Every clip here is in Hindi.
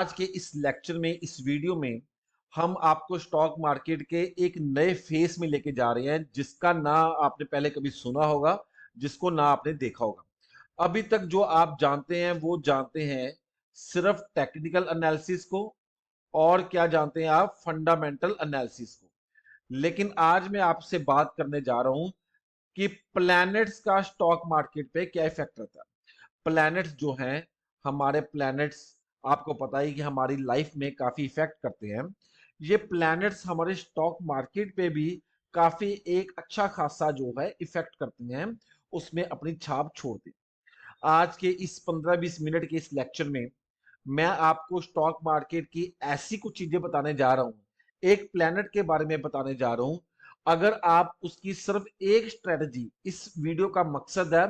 आज के इस लेक्चर में, इस वीडियो में हम आपको स्टॉक मार्केट के एक नए फेस में लेके जा रहे हैं जिसका ना आपने पहले कभी सुना होगा, जिसको ना आपने देखा होगा। अभी तक जो आप जानते हैं वो जानते हैं सिर्फ टेक्निकल एनालिसिस को, और क्या जानते हैं आप, फंडामेंटल एनालिसिस को। लेकिन आज मैं आपसे बात करने जा रहा हूं कि प्लैनेट्स का स्टॉक मार्केट पे क्या इफेक्ट रहता है। प्लैनेट्स जो हैं, हमारे प्लैनेट्स, आपको पता है कि हमारी लाइफ में काफी इफेक्ट करते हैं। ये प्लैनेट्स हमारे स्टॉक मार्केट पे भी काफी एक अच्छा खासा जो है इफेक्ट करते हैं, उसमें अपनी छाप छोड़ते हैं। आज के इस 15-20 मिनट के इस लेक्चर में मैं आपको स्टॉक मार्केट की ऐसी कुछ चीजें बताने जा रहा हूं, एक प्लेनेट के बारे में बताने जा रहा हूं। अगर आप उसकी सिर्फ एक स्ट्रेटजी, इस वीडियो का मकसद है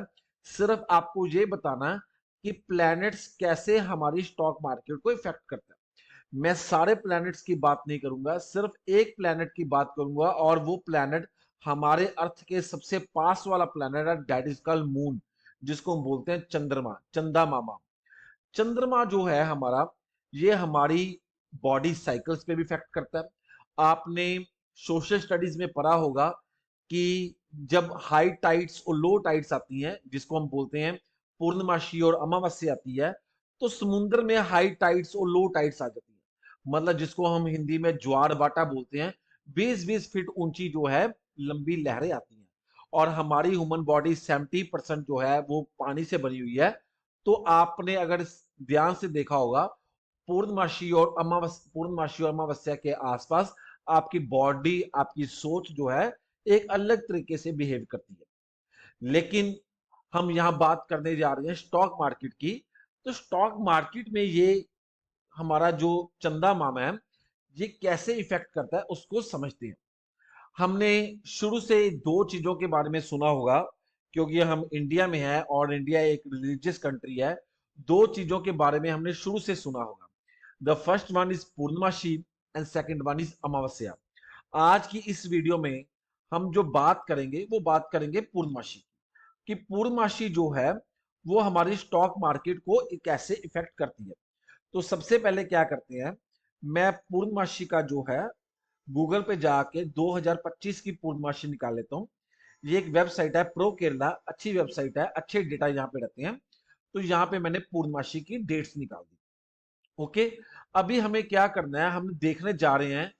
सिर्फ आपको ये बताना कि प्लैनेट्स कैसे हमारी स्टॉक मार्केट को इफेक्ट करता है। मैं सारे प्लैनेट्स की बात नहीं करूंगा, सिर्फ एक प्लैनेट की बात करूंगा, और वो प्लैनेट हमारे अर्थ के सबसे पास वाला प्लैनेट है, दैट इज कॉल्ड मून, जिसको हम बोलते हैं चंद्रमा, चंदा मामा। चंद्रमा जो है हमारा, ये हमारी बॉडी साइकिल्स पे भी इफेक्ट करता है। आपने सोशल स्टडीज में पढ़ा होगा कि जब हाई टाइड्स और लो टाइड्स आती हैं, जिसको हम बोलते हैं पूर्णमासी और अमावस्या आती है, तो समुद्र में हाई टाइड्स और लो टाइड्स आ जाती है, मतलब जिसको हम हिंदी में ज्वार बाटा बोलते हैं। 20-20 फीट ऊंची जो है लंबी लहरें आती हैं, और हमारी ह्यूमन बॉडी 70% जो है वो पानी से बनी हुई है। तो आपने अगर ध्यान से देखा होगा, पूर्णमासी और अमावस्या के आसपास आपकी बॉडी, आपकी सोच जो है एक अलग तरीके से बिहेव करती है। लेकिन हम यहां बात करने जा रहे हैं स्टॉक मार्केट की। तो स्टॉक मार्केट में ये हमारा जो चंदा मामा है, ये कैसे इफेक्ट करता है उसको समझते हैं। हमने शुरू से दो चीजों के बारे में सुना होगा, क्योंकि हम इंडिया में है और इंडिया एक रिलीजियस कंट्री है। दो चीजों के बारे में हमने शुरू से सुना होगा। द फर्स्ट वन इज पूर्णमासी एंड सेकंड वन इज अमावस्या। आज की इस वीडियो में हम जो बात करेंगे वो बात करेंगे पूर्णमासी की, कि पूर्णमासी जो है वो हमारी स्टॉक मार्केट को कैसे इफेक्ट करती है। तो सबसे पहले क्या करते हैं, मैं पूर्णमासी का जो है गूगल पे जाके 2025 की पूर्णमासी निकाल लेता हूँ। ये एक वेबसाइट है प्रो केरला, अच्छी वेबसाइट है, अच्छे डेटा यहाँ पे रहते हैं। तो यहाँ पे मैंने पूर्णमासी की डेट्स निकाल दी। ओके, अभी हमें क्या करना है, हम देखने जा रहे हैं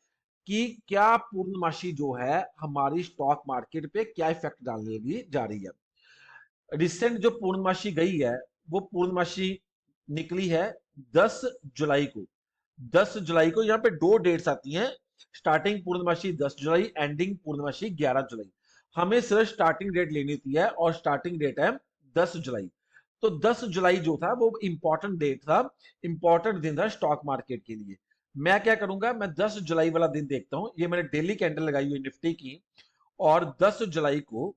कि क्या पूर्णमासी जो है हमारी स्टॉक मार्केट पे क्या इफेक्ट डालने जा रही है। रिसेंट जो पूर्णमासी गई है, वो पूर्णमासी निकली है 10 जुलाई को। 10 जुलाई को यहाँ पे दो डेट्स आती हैं, स्टार्टिंग पूर्णमासी 10 जुलाई, एंडिंग पूर्णमासी 11 जुलाई। हमें सिर्फ स्टार्टिंग डेट लेनी होती है, और स्टार्टिंग डेट है 10 जुलाई। तो 10 जुलाई जो था वो इंपॉर्टेंट डेट था, इंपॉर्टेंट दिन था स्टॉक मार्केट के लिए। मैं क्या करूंगा, मैं 10 जुलाई वाला दिन देखता हूं। ये मैंने डेली कैंडल लगाई हुई निफ्टी की, और 10 जुलाई को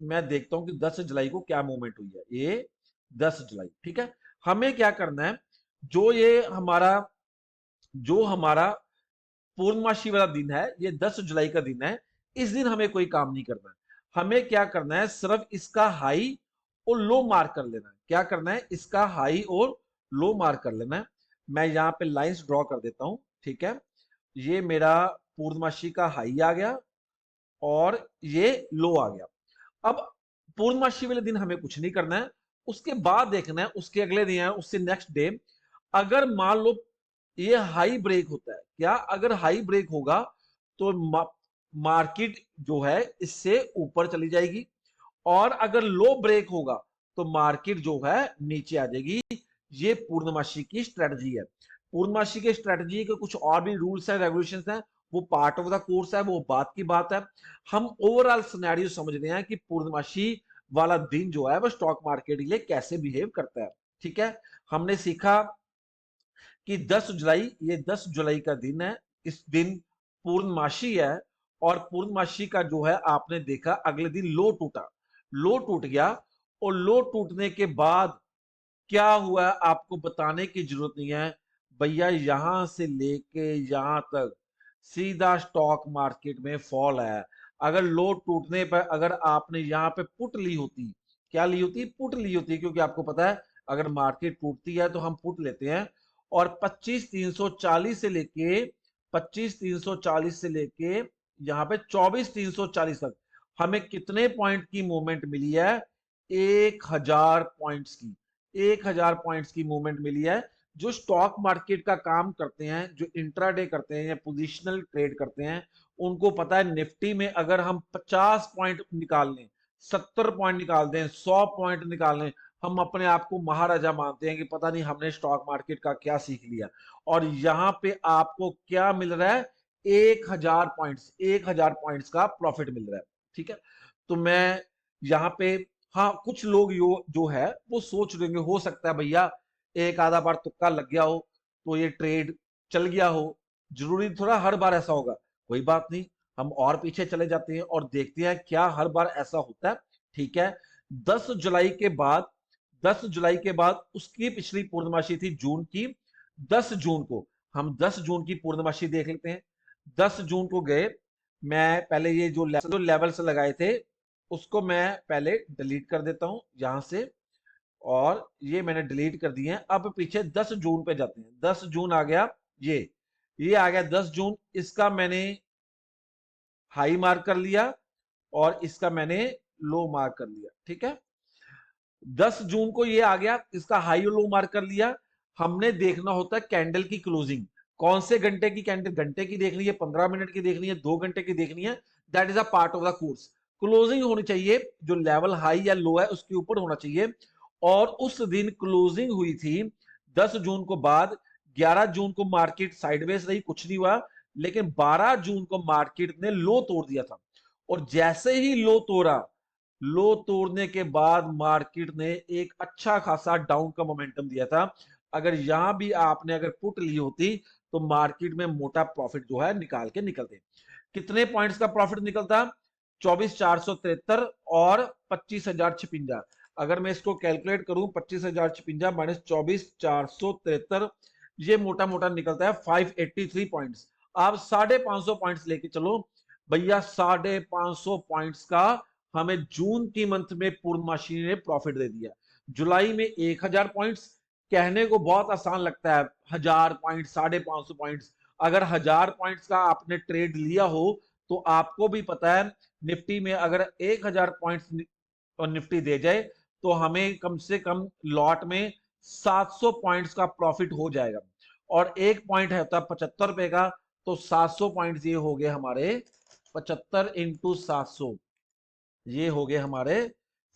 मैं देखता हूं कि 10 जुलाई को क्या मूवमेंट हुई है। ये 10 जुलाई, ठीक है। हमें क्या करना है, जो ये हमारा जो हमारा पूर्णमासी वाला दिन है, ये 10 जुलाई का दिन है। इस दिन हमें कोई काम नहीं करना है। हमें क्या करना है, सिर्फ इसका हाई और लो मार्क कर लेना है। क्या करना है, इसका हाई और लो मार्क कर लेना है। मैं यहां पे लाइंस ड्रॉ कर देता हूं, ठीक है। ये मेरा पूर्णमासी का हाई आ गया, और ये लो आ गया। अब पूर्णमासी वाले दिन हमें कुछ नहीं करना है, उसके बाद देखना है उसके अगले दिन है, उससे नेक्स्ट डे अगर मान लो ये हाई ब्रेक होता है, क्या अगर हाई ब्रेक होगा तो मार्केट जो है इससे ऊपर चली जाएगी, और अगर लो ब्रेक होगा तो मार्केट जो है नीचे आ जाएगी। ये पूर्णमासी की स्ट्रेटजी है। पूर्णमासी की स्ट्रेटजी के कुछ और भी रूल्स है, रेगुलेशंस हैं, वो पार्ट ऑफ द कोर्स है, वो बात की बात है। हम ओवरऑल सिनेरियो समझ रहे हैं कि पूर्णमासी वाला दिन जो है वो स्टॉक मार्केट के लिए कैसे बिहेव करता है, ठीक है। हमने सीखा कि 10 जुलाई, ये 10 जुलाई का दिन है, इस दिन पूर्णमासी है। और पूर्णमासी का जो है आपने देखा अगले दिन लो टूटा, लो टूट गया। और लो टूटने के बाद क्या हुआ आपको बताने की जरूरत नहीं है भैया, यहां से लेके यहां तक सीधा स्टॉक मार्केट में फॉल है। अगर लो टूटने पर अगर आपने यहां पे पुट ली होती, क्या ली होती, पुट ली होती, क्योंकि आपको पता है अगर मार्केट टूटती है तो हम पुट लेते हैं। और 25,340 से लेके 25,340 से लेके यहां पे 24,340 तक हमें कितने पॉइंट की मूवमेंट मिली है? 1,000 पॉइंट्स की। 1,000 पॉइंट्स की मूवमेंट मिली है। जो स्टॉक मार्केट का काम करते हैं, जो इंट्राडे करते हैं या पोजिशनल ट्रेड करते हैं, उनको पता है निफ्टी में अगर हम 50 पॉइंट निकाल लें, 70 पॉइंट निकाल दें, 100 पॉइंट निकाल लें, हम अपने आप को महाराजा मानते हैं कि पता नहीं हमने स्टॉक मार्केट का क्या सीख लिया। और यहां पे आपको क्या मिल रहा है? 1,000 पॉइंट्स, 1,000 पॉइंट्स का प्रॉफिट मिल रहा है। ठीक है, तो मैं यहाँ पे, हाँ कुछ लोग जो है वो सोच रहे हो सकता है भैया एक आधा बार तुक्का लग गया हो तो ये ट्रेड चल गया हो, जरूरी थोड़ा हर बार ऐसा होगा। कोई बात नहीं, हम और पीछे चले जाते हैं और देखते हैं क्या हर बार ऐसा होता है। ठीक है, 10 जुलाई के बाद 10 जुलाई के बाद उसकी पिछली पूर्णमासी थी जून की। 10 जून को हम 10 जून की पूर्णमासी देख लेते हैं। 10 जून को गए, मैं पहले ये जो लेवल्स लगाए थे उसको मैं पहले डिलीट कर देता हूं यहां से, और ये मैंने डिलीट कर दिए हैं। अब पीछे 10 जून पे जाते हैं। 10 जून आ गया, ये आ गया 10 जून। इसका मैंने हाई मार्क कर लिया और इसका मैंने लो मार्क कर लिया। ठीक है, 10 जून को ये आ गया, इसका हाई और लो मार्क कर लिया। हमने देखना होता है कैंडल की क्लोजिंग, कौन से घंटे की कैंडल, घंटे की देखनी है, 15 मिनट की देखनी है, 2 घंटे की देखनी है, that is a part of the course. Closing होनी चाहिए, जो लेवल हाई या लो है उसके ऊपर होना चाहिए। और उस दिन क्लोजिंग हुई थी 10 जून को बाद। 11 जून को मार्केट साइडवेज रही, कुछ नहीं हुआ, लेकिन 12 जून को मार्केट ने लो तोड़ दिया था। और जैसे ही लो तोड़ा, लो तोड़ने के बाद मार्केट ने एक अच्छा खासा डाउन का मोमेंटम दिया था। अगर यहां भी आपने अगर पुट ली होती तो मार्केट में मोटा प्रॉफिट जो है निकाल के निकलते। कितने पॉइंट्स का प्रॉफिट निकलता? 24,473 और 25,056। अगर मैं इसको कैलकुलेट करूं, 25,056 माइनस 24,473, ये मोटा मोटा निकलता है 583 पॉइंट्स। आप 550 पॉइंट्स लेके चलो भैया, 550 पॉइंट्स का हमें जून की मंथ में पूर्णमासी ने प्रॉफिट दे दिया। जुलाई में 1,000 पॉइंट्स, कहने को बहुत आसान लगता है, 1,000 पॉइंट, 550 पॉइंट्स। अगर 1,000 पॉइंट्स का आपने ट्रेड लिया हो तो आपको भी पता है निफ्टी में अगर 1,000 पॉइंट्स और निफ्टी दे जाए तो हमें कम से कम लॉट में 700 पॉइंट्स का प्रॉफिट हो जाएगा। और एक पॉइंट है होता है 75 रुपए का, तो 700 पॉइंट्स ये हो गए हमारे 75 इंटू 700, ये हो गए हमारे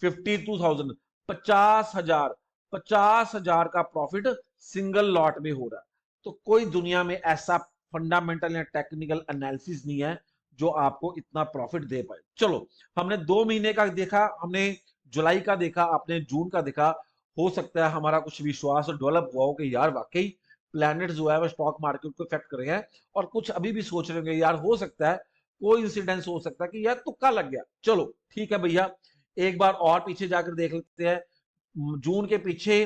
52,000। 50,000, 50,000 का प्रॉफिट सिंगल लॉट में हो रहा है। तो कोई दुनिया में ऐसा फंडामेंटल या टेक्निकल एनालिसिस नहीं है जो आपको इतना प्रॉफिट दे पाए। चलो, हमने 2 महीने का देखा, हमने जुलाई का देखा, आपने जून का देखा। हो सकता है हमारा कुछ विश्वास डेवलप हुआ हो कि यार वाकई प्लैनेट जो है वो स्टॉक मार्केट को इफेक्ट कर रहे हैं, और कुछ अभी भी सोच रहे होंगे यार हो सकता है कोई इंसिडेंस हो सकता है कि यार तुक्का लग गया। चलो ठीक है भैया, एक बार और पीछे जाकर देख लेते हैं। जून के पीछे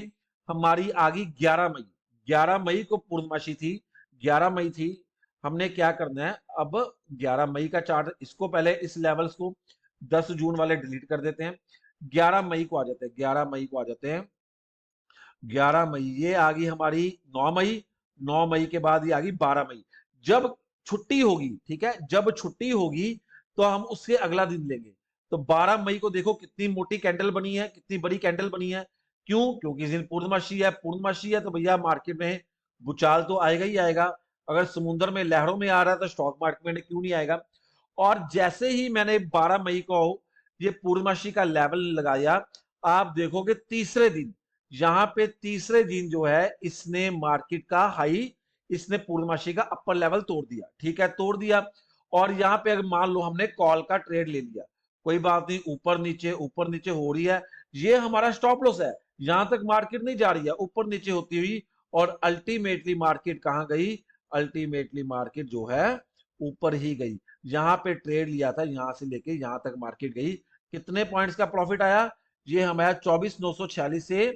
हमारी आ गई 11 मई। 11 मई को पूर्णमासी थी, 11 मई थी। हमने क्या करना है अब? 11 मई का चार्ट, इसको पहले इस लेवल्स को 10 जून वाले डिलीट कर देते हैं। 11 मई को आ जाते हैं, 11 मई को आ जाते हैं। 11 मई ये आ गई हमारी 9 मई। 9 मई के बाद ये आ गई 12 मई। जब छुट्टी होगी, ठीक है, जब छुट्टी होगी तो हम उससे अगला दिन लेंगे। तो 12 मई को देखो कितनी मोटी कैंडल बनी है, कितनी बड़ी कैंडल बनी है। क्यों? क्योंकि इस दिन पूर्णमासी है। पूर्णमासी है तो भैया मार्केट में भूचाल तो आएगा ही आएगा। अगर समुद्र में लहरों में आ रहा है तो स्टॉक मार्केट में क्यों नहीं आएगा? और जैसे ही मैंने 12 मई को ये पूर्णमासी का लेवल लगाया, आप देखोगे तीसरे दिन, यहां पे तीसरे दिन जो है इसने मार्केट का हाई, इसने पूर्णमासी का अपर लेवल तोड़ दिया। ठीक है, तोड़ दिया। और यहां पे अगर मान लो हमने कॉल का ट्रेड ले लिया, कोई बात नहीं, ऊपर नीचे हो रही है, ये हमारा स्टॉप लॉस है। यहां तक मार्केट नहीं जा रही है, ऊपर नीचे होती हुई। और अल्टीमेटली मार्केट कहां गई? अल्टीमेटली मार्केट जो है ऊपर ही गई। यहां पे ट्रेड लिया था, यहां से लेके यहां तक मार्केट गई। कितने पॉइंट्स का प्रॉफिट आया? ये हमारा 24,946 से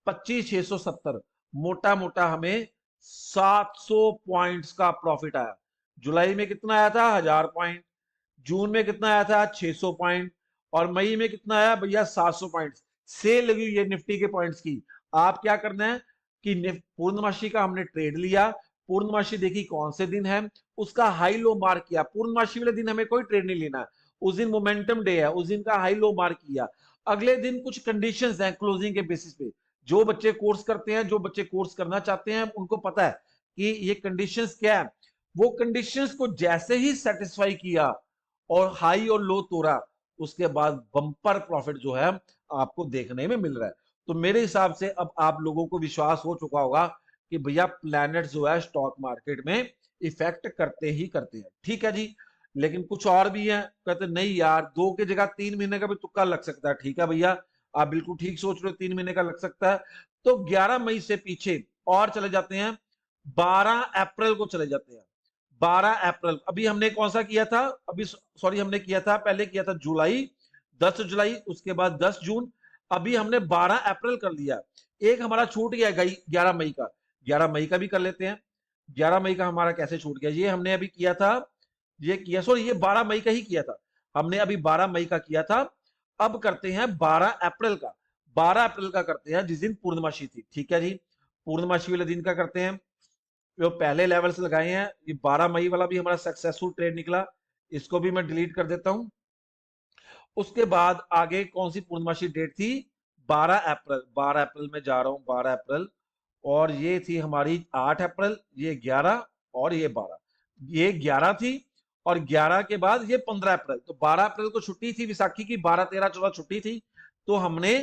25,670, मोटा मोटा हमें 700 पॉइंट्स का प्रॉफिट आया। जुलाई में कितना आया था? 1,000 पॉइंट। जून में कितना आया था? 600 पॉइंट। और मई में कितना आया भैया? 700 पॉइंट्स। सेल लगी हुई है निफ्टी के पॉइंट्स की। आप क्या करना है? कि पूर्णमासी का हमने ट्रेड लिया, पूर्णमासी देखी कौन से दिन है, उसका हाई लो मार्क किया। पूर्णमासी वाले दिन हमें कोई ट्रेड नहीं लेना है, उस दिन मोमेंटम डे है, उस दिन का हाई लो मार्क किया। अगले दिन कुछ कंडीशंस हैं क्लोजिंग के बेसिस पे, जो बच्चे कोर्स करते हैं, जो बच्चे कोर्स करना चाहते हैं, उनको पता है कि ये कंडीशंस क्या है। वो कंडीशंस को जैसे ही सेटिस्फाई किया और हाई और लो तोड़ा, उसके बाद बम्पर प्रॉफिट जो है आपको देखने में मिल रहा है। तो मेरे हिसाब से अब आप लोगों को विश्वास हो चुका होगा कि भैया प्लैनेट जो है स्टॉक मार्केट में इफेक्ट करते ही करते हैं। ठीक है जी। लेकिन कुछ और भी है, कहते नहीं यार, 2 की जगह 3 महीने का भी तुक्का लग सकता है। ठीक है भैया, आप बिल्कुल ठीक सोच रहे हो, 3 महीने का लग सकता है। तो 11 मई से पीछे और चले जाते हैं, 12 अप्रैल को चले जाते हैं। 12 अप्रैल अभी हमने कौन सा किया था, अभी सॉरी हमने किया था, पहले किया था जुलाई, 10 जुलाई, उसके बाद 10 जून, अभी हमने 12 अप्रैल कर लिया। एक हमारा छूट गया 11 मई का, 11 मई का भी कर लेते हैं। 11 मई का हमारा कैसे छूट गया, ये हमने अभी किया था, ये किया, सॉरी ये 12 मई का ही किया था हमने, अभी 12 मई का किया था। अब करते हैं 12 अप्रैल का, 12 अप्रैल का करते हैं जिस दिन पूर्णमासी थी। ठीक है जी, पूर्णमासी वाले दिन का करते हैं। जो पहले लेवल्स लगाए हैं, ये 12 मई वाला भी हमारा सक्सेसफुल ट्रेड निकला, इसको भी मैं डिलीट कर देता हूं। उसके बाद आगे कौन सी पूर्णमासी डेट थी, 12 अप्रैल, 12 अप्रैल में जा रहा हूं, 12 अप्रैल, और ये थी हमारी 8 अप्रैल, ये 11 और ये 12, ये 11 थी, और 11 के बाद ये 15 अप्रैल। तो 12 अप्रैल को छुट्टी थी विसाखी की, 12 13 14 छुट्टी थी। तो हमने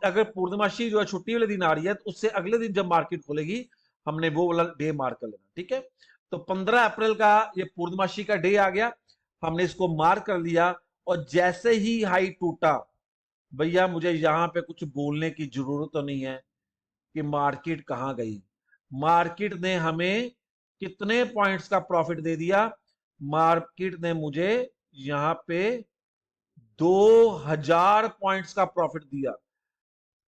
अगर पूर्णमासी जो है छुट्टी वाले दिन आ रही है, तो उससे अगले दिन जब मार्केट खुलेगी, हमने वो वाला डे मार्क कर लेना। ठीक है, तो 15 अप्रैल का ये पूर्णमासी का डे आ गया, हमने इसको मार्क कर लिया। और जैसे ही हाई टूटा, भैया मुझे यहां पे कुछ बोलने की जरूरत तो नहीं है कि मार्केट कहां गई। मार्केट ने हमें कितने पॉइंट्स का प्रॉफिट दे दिया, मार्केट ने मुझे यहां पे 2000 पॉइंट्स का प्रॉफिट दिया।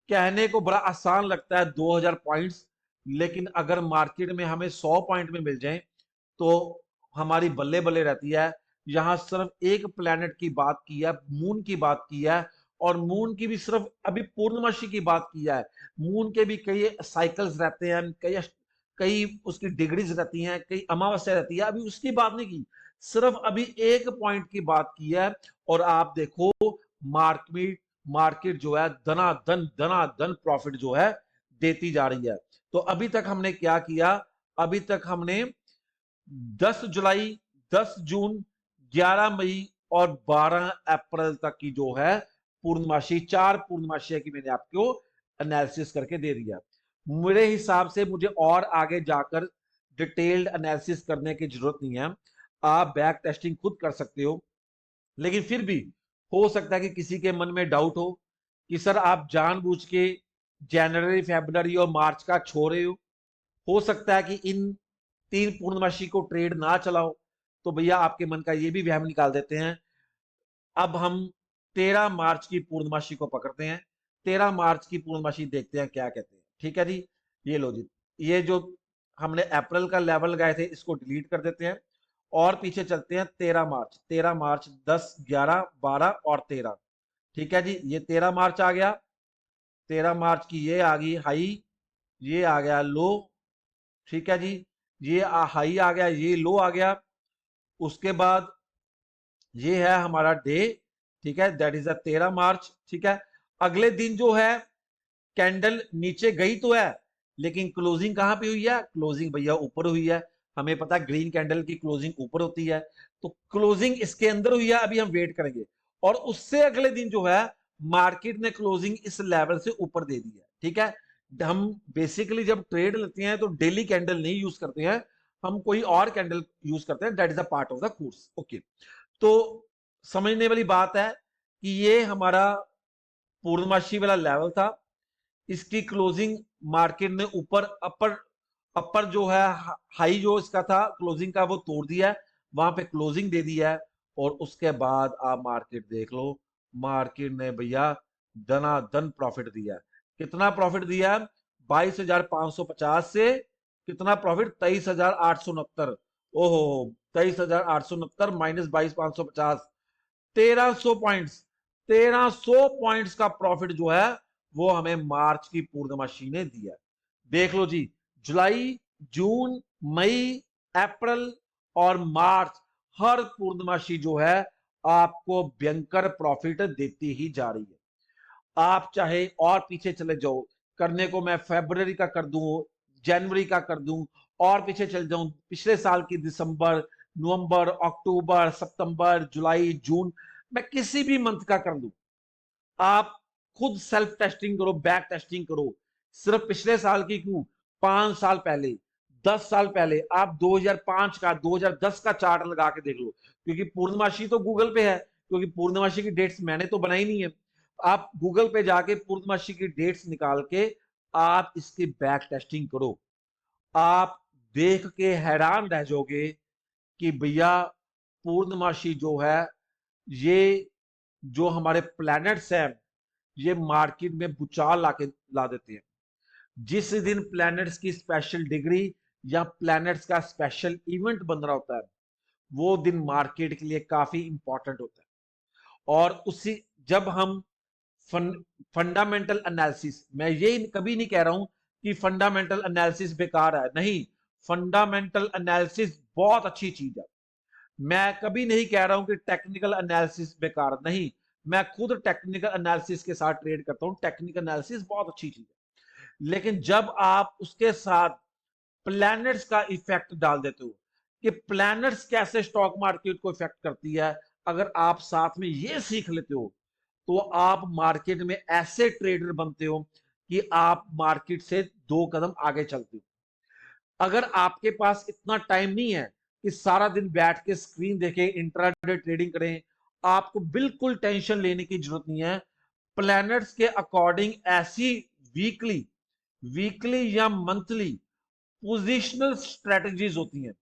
कहने को बड़ा आसान लगता है 2000 पॉइंट्स, लेकिन अगर मार्केट में हमें 100 पॉइंट में मिल जाए तो हमारी बल्ले बल्ले रहती है। यहां सिर्फ एक प्लेनेट की बात की है, मून की बात की है, और मून की भी सिर्फ अभी पूर्णमासी की बात की है। मून के भी कई साइकिल्स रहते हैं, कई कई उसकी डिग्रीज रहती हैं, कई अमावस्या रहती है, अभी उसकी बात नहीं की, सिर्फ अभी एक पॉइंट की बात की है। और आप देखो मार्केट मार्केट जो है धनाधन प्रॉफिट जो है देती जा रही है। तो अभी तक हमने क्या किया, अभी तक हमने 10 जुलाई, 10 जून, 11 मई और 12 अप्रैल तक की जो है पूर्णमासी, 4 पूर्णमासी की मैंने आपको एनालिसिस करके दे दिया। मेरे हिसाब से मुझे और आगे जाकर डिटेल्ड एनालिसिस करने की जरूरत नहीं है, आप बैक टेस्टिंग खुद कर सकते हो। लेकिन फिर भी हो सकता है कि किसी के मन में डाउट हो कि सर आप जानबूझ के जनवरी, फरवरी और मार्च का छोड़ रहे हो सकता है कि इन 3 पूर्णमासी को ट्रेड ना चलाओ। तो भैया आपके मन का ये भी वहम निकाल देते हैं। अब हम 13 मार्च की पूर्णमासी को पकड़ते हैं, 13 मार्च की पूर्णमासी देखते हैं क्या कहते हैं। ठीक है जी, ये लो जी, ये जो हमने अप्रैल का लेवल लगाए थे इसको डिलीट कर देते हैं और पीछे चलते हैं 13 मार्च, 13 मार्च, 10 11 12 और 13। ठीक है जी, ये 13 मार्च आ गया, 13 मार्च की ये आ गई हाई, ये आ गया लो। ठीक है जी, ये हाई आ गया, ये लो आ गया। उसके बाद ये है हमारा डे, ठीक है, दैट इज 13 मार्च। ठीक है, अगले दिन जो है कैंडल नीचे गई तो है, लेकिन क्लोजिंग कहां पे हुई है, क्लोजिंग भैया ऊपर हुई है। हमें पता है ग्रीन कैंडल की क्लोजिंग ऊपर होती है, तो क्लोजिंग इसके अंदर हुई है, अभी हम वेट करेंगे। और उससे अगले दिन जो है मार्केट ने क्लोजिंग इस लेवल से ऊपर दे दी है। ठीक है, हम बेसिकली जब ट्रेड लेते हैं तो डेली कैंडल नहीं यूज करते हैं, हम कोई और कैंडल यूज करते हैं, that is a part of the course. Okay, तो समझने वाली बात है कि ये हमारा पूर्णमासी वाला लेवल था, इसकी क्लोजिंग मार्केट ने ऊपर अपर अपर जो है हाई जो इसका था क्लोजिंग का वो तोड़ दिया है, वहां पे क्लोजिंग दे दिया है। और उसके बाद आप मार्केट देख लो, मार्केट ने भैया धनाधन प्रॉफिट दिया है। कितना प्रॉफिट दिया है, 22,550 से कितना प्रॉफिट, 23,869। ओहो, 23,869 माइनस 22,550, 1300 पॉइंट्स, 1300 पॉइंट्स का प्रॉफिट जो है वो हमें मार्च की पूर्णमासी ने दिया। देख लो जी, जुलाई, जून, मई, अप्रैल और मार्च, हर पूर्णमासी जो है आपको भयंकर प्रॉफिट देती ही जा रही है। आप चाहे और पीछे चले जाओ, करने को मैं फरवरी का कर दूं, जनवरी का कर दूं, और पीछे चले जाऊं पिछले साल की दिसंबर, नवंबर, अक्टूबर, सितंबर, जुलाई, जून, मैं किसी भी मंथ का कर दूं। आप खुद सेल्फ टेस्टिंग करो, बैक टेस्टिंग करो। सिर्फ पिछले साल की क्यों, 5 साल पहले, 10 साल पहले आप 2005 का, 2010 का चार्ट लगा के देख लो, क्योंकि पूर्णमासी तो गूगल पे है, क्योंकि पूर्णमासी की डेट्स मैंने तो बनाई नहीं है। आप गूगल पे जाके पूर्णमासी की डेट्स निकाल के आप इसकी बैक टेस्टिंग करो। आप देख के हैरान रह जाओगे कि भैया पूर्णमासी जो है, ये जो हमारे प्लैनेट्स हैं, ये मार्केट में भूचाल ला देते हैं। जिस दिन प्लैनेट्स की स्पेशल डिग्री या प्लैनेट्स का स्पेशल इवेंट बन रहा होता है, वो दिन मार्केट के लिए काफी इंपॉर्टेंट होता है। और उसी, जब हम फंडामेंटल एनालिसिस, मैं ये कभी नहीं कह रहा हूं कि फंडामेंटल एनालिसिस बेकार है, नहीं, फंडामेंटल एनालिसिस बहुत अच्छी चीज है। मैं कभी नहीं कह रहा हूं कि टेक्निकल एनालिसिस बेकार, नहीं, मैं खुद टेक्निकल एनालिसिस के साथ ट्रेड करता हूं, टेक्निकल एनालिसिस बहुत अच्छी चीज है। लेकिन जब आप उसके साथ प्लैनेट्स का इफेक्ट डाल देते हो कि प्लैनेट्स कैसे स्टॉक मार्केट को इफेक्ट करती है, अगर आप साथ में ये सीख लेते हो, तो आप मार्केट में ऐसे ट्रेडर बनते हो कि आप मार्केट से 2 कदम आगे चलते हो। अगर आपके पास इतना टाइम नहीं है कि सारा दिन बैठ के स्क्रीन देखे इंट्राडे ट्रेडिंग करें, आपको बिल्कुल टेंशन लेने की जरूरत नहीं है। प्लैनेट्स के अकॉर्डिंग ऐसी वीकली वीकली या मंथली पोजिशनल स्ट्रेटजीज होती हैं,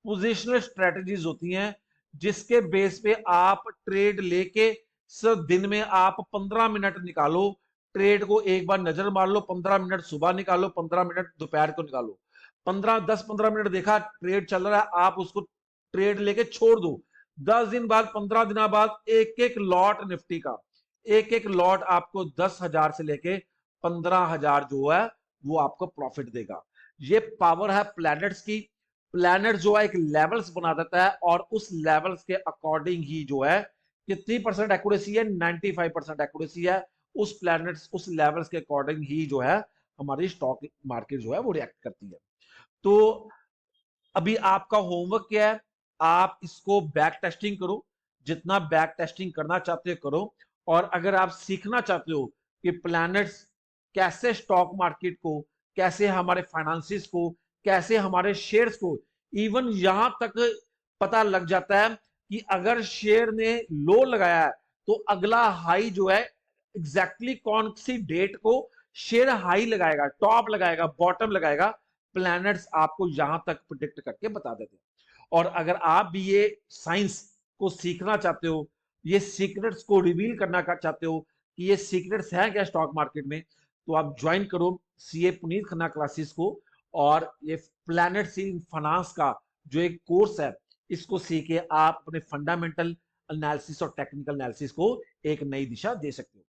पोजिशनल स्ट्रेटजीज होती हैं, जिसके बेस पे आप ट्रेड लेके सिर्फ दिन में आप 15 मिनट निकालो, ट्रेड को एक बार नजर मार लो, 15 मिनट सुबह निकालो, 15 मिनट दोपहर को निकालो, 10-15 मिनट देखा ट्रेड चल रहा है, आप उसको ट्रेड लेके छोड़ दो। 10 दिन बाद, 15 दिन बाद, एक एक लॉट निफ्टी का, एक एक लॉट आपको 10,000 से लेके 15,000 जो है वो आपको प्रॉफिट देगा। ये पावर है प्लैनेट्स की। प्लैनेट जो है एक लेवल्स बना देता है, और उस लेवल्स के अकॉर्डिंग ही जो है, कितनी परसेंट एक्यूरेसी है, 95% एक्यूरेसी है। उस प्लैनेट्स, उस लेवल्स के अकॉर्डिंग ही जो है हमारी स्टॉक मार्केट जो है वो रिएक्ट करती है। तो अभी आपका होमवर्क क्या है, आप इसको बैक टेस्टिंग करो, जितना बैक टेस्टिंग करना चाहते हो करो। और अगर आप सीखना चाहते हो कि प्लैनेट्स कैसे स्टॉक मार्केट को, कैसे हमारे फाइनेंसिस को, कैसे हमारे शेयर्स को, इवन यहां तक पता लग जाता है कि अगर शेयर ने लो लगाया है, तो अगला हाई जो है एग्जैक्टली कौन सी डेट को शेयर हाई लगाएगा, टॉप लगाएगा, बॉटम लगाएगा, प्लैनेट्स आपको यहां तक प्रिडिक्ट करके बता देते हैं। और अगर आप भी ये साइंस को सीखना चाहते हो, ये सीक्रेट्स को रिवील करना चाहते हो कि ये सीक्रेट्स हैं क्या स्टॉक मार्केट में, तो आप ज्वाइन करो सीए पुनीत खन्ना क्लासेस को। और ये प्लैनेट्स इन फाइनेंस का जो एक कोर्स है, इसको सीखे आप अपने फंडामेंटल एनालिसिस और टेक्निकल एनालिसिस को एक नई दिशा दे सकते हो।